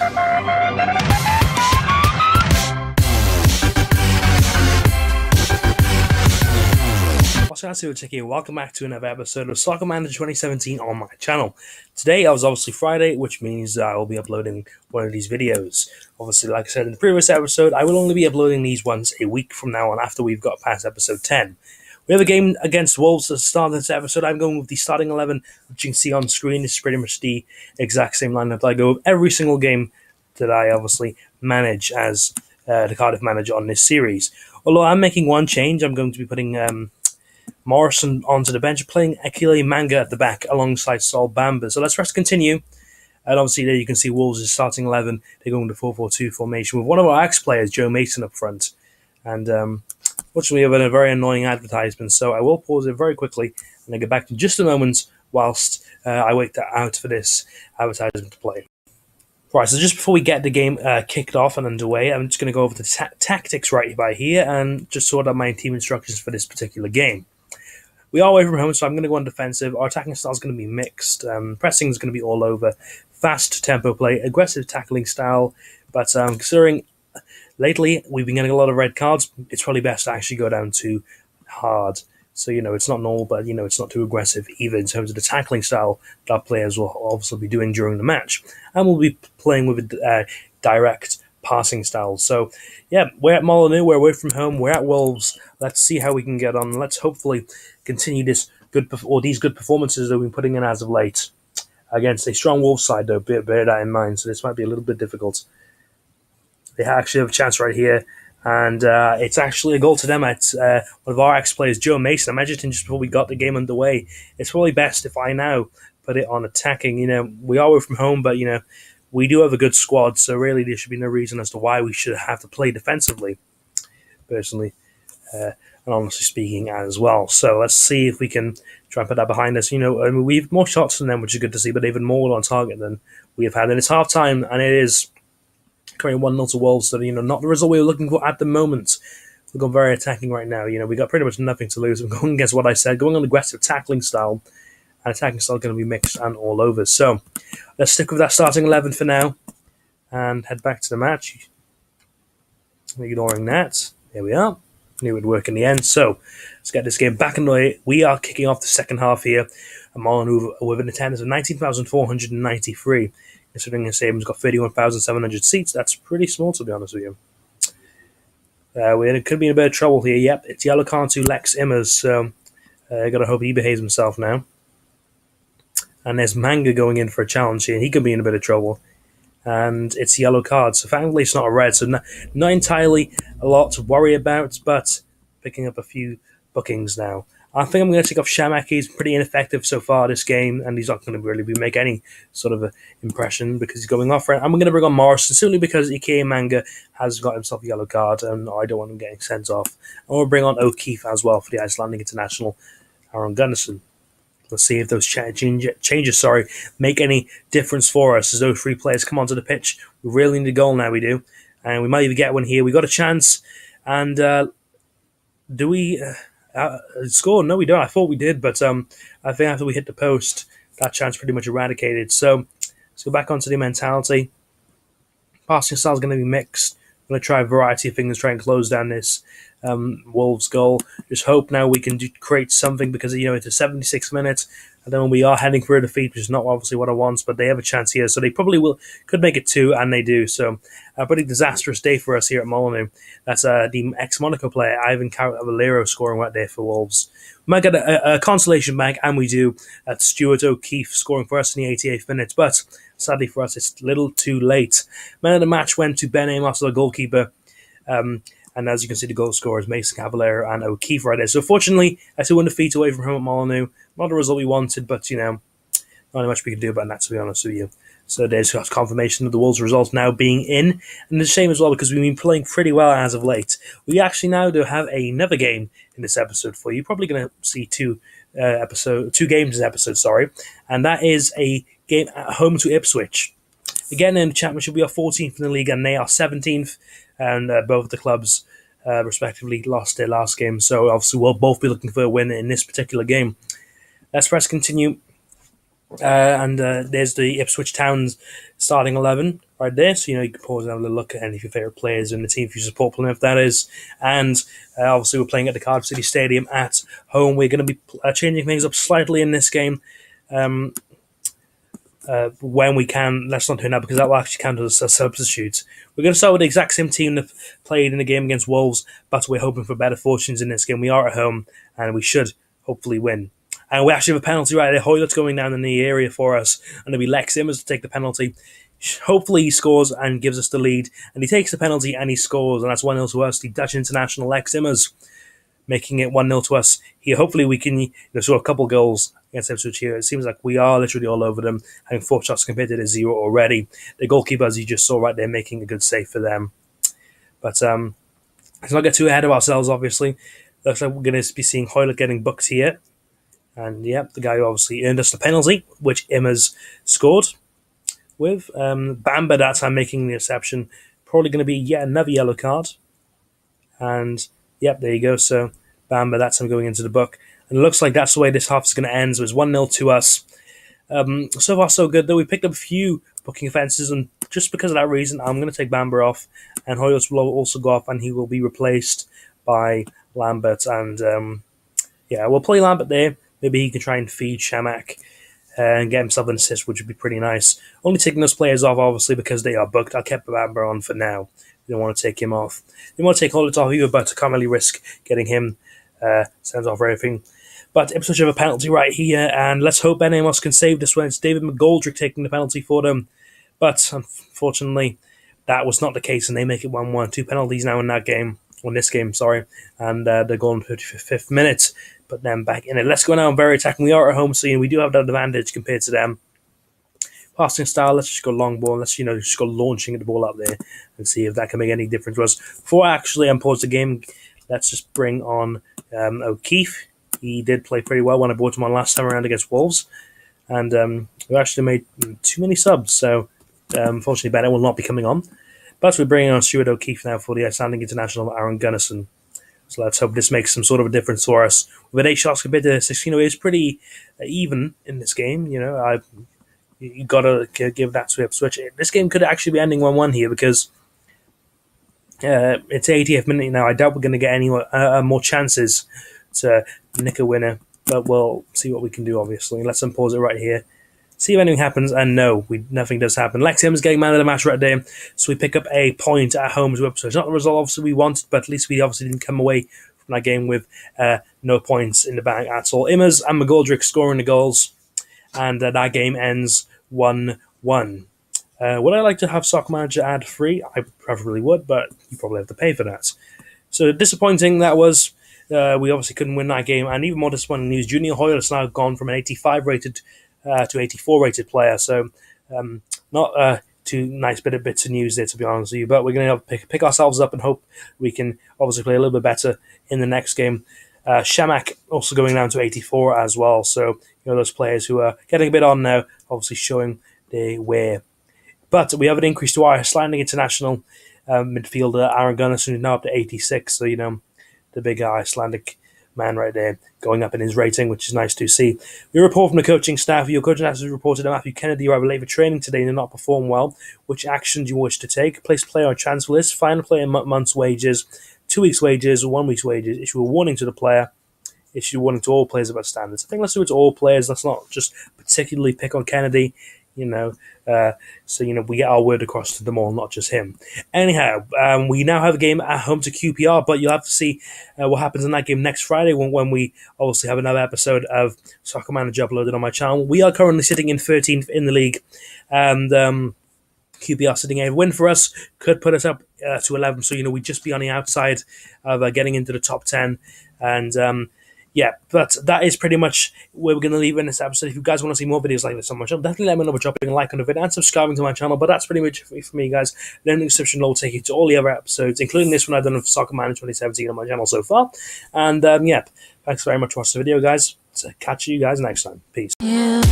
What's going on, Ticky? Welcome back to another episode of Soccer Manager 2017 on my channel. Today, was obviously Friday, which means I will be uploading one of these videos. Obviously, like I said in the previous episode, I will only be uploading these once a week from now on after we've got past episode 10. We have a game against Wolves at the start of this episode. I'm going with the starting 11, which you can see on screen. It's pretty much the exact same lineup that I go with every single game that I obviously manage as the Cardiff manager on this series. Although I'm making one change, I'm going to be putting Morrison onto the bench, playing Akile Manga at the back alongside Sol Bamba. So let's continue. And obviously there you can see Wolves is starting 11. They're going to 4-4-2 formation with one of our ex-players, Joe Mason, up front. And fortunately, we have a very annoying advertisement, so I will pause it very quickly and I'll get back in just a moment whilst I wait out for this advertisement to play. Right, so just before we get the game kicked off and underway, I'm just going to go over the tactics right by here and just sort out my team instructions for this particular game. We are away from home, so I'm going to go on defensive. Our attacking style is going to be mixed. Pressing is going to be all over. Fast tempo play, aggressive tackling style. But considering lately we've been getting a lot of red cards, it's probably best to actually go down to hard. So, it's not normal, but, it's not too aggressive either in terms of the tackling style that our players will obviously be doing during the match. And we'll be playing with a direct passing style. So, yeah, we're at Molineux, we're away from home, we're at Wolves. Let's see how we can get on. Let's hopefully continue these good performances that we've been putting in as of late against a strong Wolves side, though. Bear that in mind, so this might be a little bit difficult. They actually have a chance right here, and it's actually a goal to them at one of our ex-players, Joe Mason. I mentioned just before we got the game underway, it's probably best if I now put it on attacking. We are away from home, but, we do have a good squad, so really there should be no reason as to why we should have to play defensively, personally, and honestly speaking as well. So let's see if we can try and put that behind us. We have more shots than them, which is good to see, but even more on target than we have had. And it's half-time, and it is currently 1-0 to Wolves, so, not the result we were looking for at the moment. We've gone very attacking right now. We got pretty much nothing to lose. I'm going against what I said, going on aggressive tackling style. And attacking style going to be mixed and all over. So let's stick with that starting 11 for now and head back to the match. Ignoring that. There we are. Knew it would work in the end. So let's get this game back underway. We are kicking off the second half here. Molineux with an attendance of 19,493. Considering the stadium's got 31,700 seats, that's pretty small, to be honest with you. We could be in a bit of trouble here. Yep, it's yellow card to Lex Immers. So got to hope he behaves himself now. And there's Manga going in for a challenge here. He could be in a bit of trouble. And it's a yellow card. So thankfully it's not a red. So not entirely a lot to worry about, but picking up a few bookings now. I think I'm going to take off Shamak. He's pretty ineffective so far this game, and he's not going to really make any sort of a impression because he's going off. I'm going to bring on Morrison simply because Ike Manga has got himself a yellow card, and I don't want him getting sent off. I'm going to bring on O'Keefe as well for the Icelandic international, Aaron Gunnarsson. Let's see if those changes make any difference for us as those three players come onto the pitch. We really need a goal now, we do. And we might even get one here. We got a chance. And do we score? No, we don't. I thought we did. But I think after we hit the post, that chance pretty much eradicated. So let's go back onto the mentality. Passing style is going to be mixed. I'm going to try a variety of things, try and close down this Wolves goal. Just hope now we can create something because, it's a 76 minutes. And then we are heading for a defeat, which is not obviously what I want, but they have a chance here. So they probably could make it 2, and they do. So a pretty disastrous day for us here at Molineux. That's the ex-Monaco player, Ivan Cavallero, scoring right there for Wolves. We might get a consolation bag, and we do. That's Stuart O'Keefe scoring for us in the 88th minute. But sadly for us, it's a little too late. Man of the match went to Ben Amos, the goalkeeper. And as you can see, the goal scorers, Mason Cavallero and O'Keefe right there. So fortunately, I still 1 defeat away from home at Molineux. Not the result we wanted, but, not much we can do about that, to be honest with you. So there's confirmation of the Wolves result now being in. And it's a shame as well because we've been playing pretty well as of late. We actually now do have another game in this episode for you. You're probably going to see two games in this episode, and that is a game at home to Ipswich. Again, in the championship, we are 14th in the league and they are 17th. And both the clubs, respectively, lost their last game. So obviously we'll both be looking for a win in this particular game. Let's press continue. And there's the Ipswich Town's starting 11 right there. So, you can pause and have a little look at any of your favourite players in the team if you support Plymouth, that is. And obviously, we're playing at the Cardiff City Stadium at home. We're going to be changing things up slightly in this game. When we can, let's not do that because that will actually count as a substitute. We're going to start with the exact same team that played in the game against Wolves, but we're hoping for better fortunes in this game. We are at home, and we should hopefully win. And we actually have a penalty right there. Hoylett's going down in the area for us, and it'll be Lex Immers to take the penalty. Hopefully he scores and gives us the lead, and he takes the penalty and he scores, and that's 1-0 to us. The Dutch international Lex Immers making it 1-0 to us here. Hopefully we can score a couple goals against Ipswich here. It seems like we are literally all over them, having 4 shots compared to 0 already. The goalkeeper, as you just saw right there, making a good save for them. But let's not get too ahead of ourselves, obviously. Looks like we're going to be seeing Hoylett getting booked here. And yeah, the guy who obviously earned us the penalty, which Immers scored with. Bamba that time making the exception. Probably going to be yet another yellow card. And yep, there you go. So Bamba that time going into the book. And it looks like that's the way this half is going to end. So it's 1-0 to us. So far so good, though. We picked up a few booking offences, and just because of that reason, I'm going to take Bamba off. And Hoyles will also go off, and he will be replaced by Lambert. And yeah, we'll play Lambert there. Maybe he can try and feed Shamak and get himself an assist, which would be pretty nice. Only taking those players off, obviously, because they are booked. I kept Bamba on for now. You don't want to take him off. You want to take Hollett off either, but I can't really risk getting him sent off for everything. But Ipswich have a penalty right here, and let's hope Ben Amos can save this one. It's David McGoldrick taking the penalty for them. But unfortunately, that was not the case, and they make it 1-1. 2 penalties now in that game. On this game, sorry. And they're going 55th minute. Put them back in it. Let's go now and very attacking. We are at home, so we do have that advantage compared to them. Passing style, let's just go long ball. Let's just go launching the ball up there and see if that can make any difference to us. Before I actually unpause the game, let's just bring on O'Keefe. He did play pretty well when I brought him on last time around against Wolves, and we actually made too many subs. So unfortunately, Bennett will not be coming on. But we're bringing on Stuart O'Keefe now for the outstanding international Aaron Gunnison. So let's hope this makes some sort of a difference for us. With 8 shots compared to 16, it's pretty even in this game. You got to give that to Ipswich. This game could actually be ending 1-1 here because it's 80th minute now. I doubt we're going to get any more chances to nick a winner, but we'll see what we can do, obviously. Let's unpause it right here. See if anything happens, and no, nothing does happen. Lex Immers getting man of the match right there, so we pick up a point at home to Ipswich. Not the result, obviously, we wanted, but at least we obviously didn't come away from that game with no points in the bag at all. Immers and McGoldrick scoring the goals, and that game ends 1-1. Would I like to have Soccer Manager ad free? I probably would, but you probably have to pay for that. So disappointing that was. We obviously couldn't win that game, and even more disappointing news, Junior Hoyle has now gone from an 85 rated to 84 rated player, so not too nice bits of news there, to be honest with you, but we're going to pick ourselves up and hope we can obviously play a little bit better in the next game. Shamak also going down to 84 as well, so those players who are getting a bit on now, obviously showing their wear. But we have an increase to our Icelandic international midfielder Aaron Gunnison, who's now up to 86, so the big Icelandic man right there going up in his rating, which is nice to see. We report from the coaching staff. Your coaching staff has reported that Matthew Kennedy arrived late for training today and did not perform well. Which actions do you wish to take? Place player on transfer list, fine player month's wages, 2 weeks' wages, 1 week's wages, issue a warning to the player, issue a warning to all players about standards. I think let's do it to all players. Let's not just particularly pick on Kennedy. So we get our word across to them all, not just him. Anyhow, we now have a game at home to QPR, but you'll have to see what happens in that game next Friday when we obviously have another episode of Soccer Manager uploaded on my channel. We are currently sitting in 13th in the league, and QPR sitting a win for us could put us up to 11. So we'd just be on the outside of getting into the top 10, and yeah, but that is pretty much where we're going to leave in this episode. If you guys want to see more videos like this on my channel, definitely let me know by dropping a like on the video and subscribing to my channel. But that's pretty much it for me, guys. Then the description will take you to all the other episodes, including this one I've done with Soccer Manager 2017 on my channel so far. And yeah, thanks very much for watching the video, guys. So catch you guys next time. Peace. Yeah.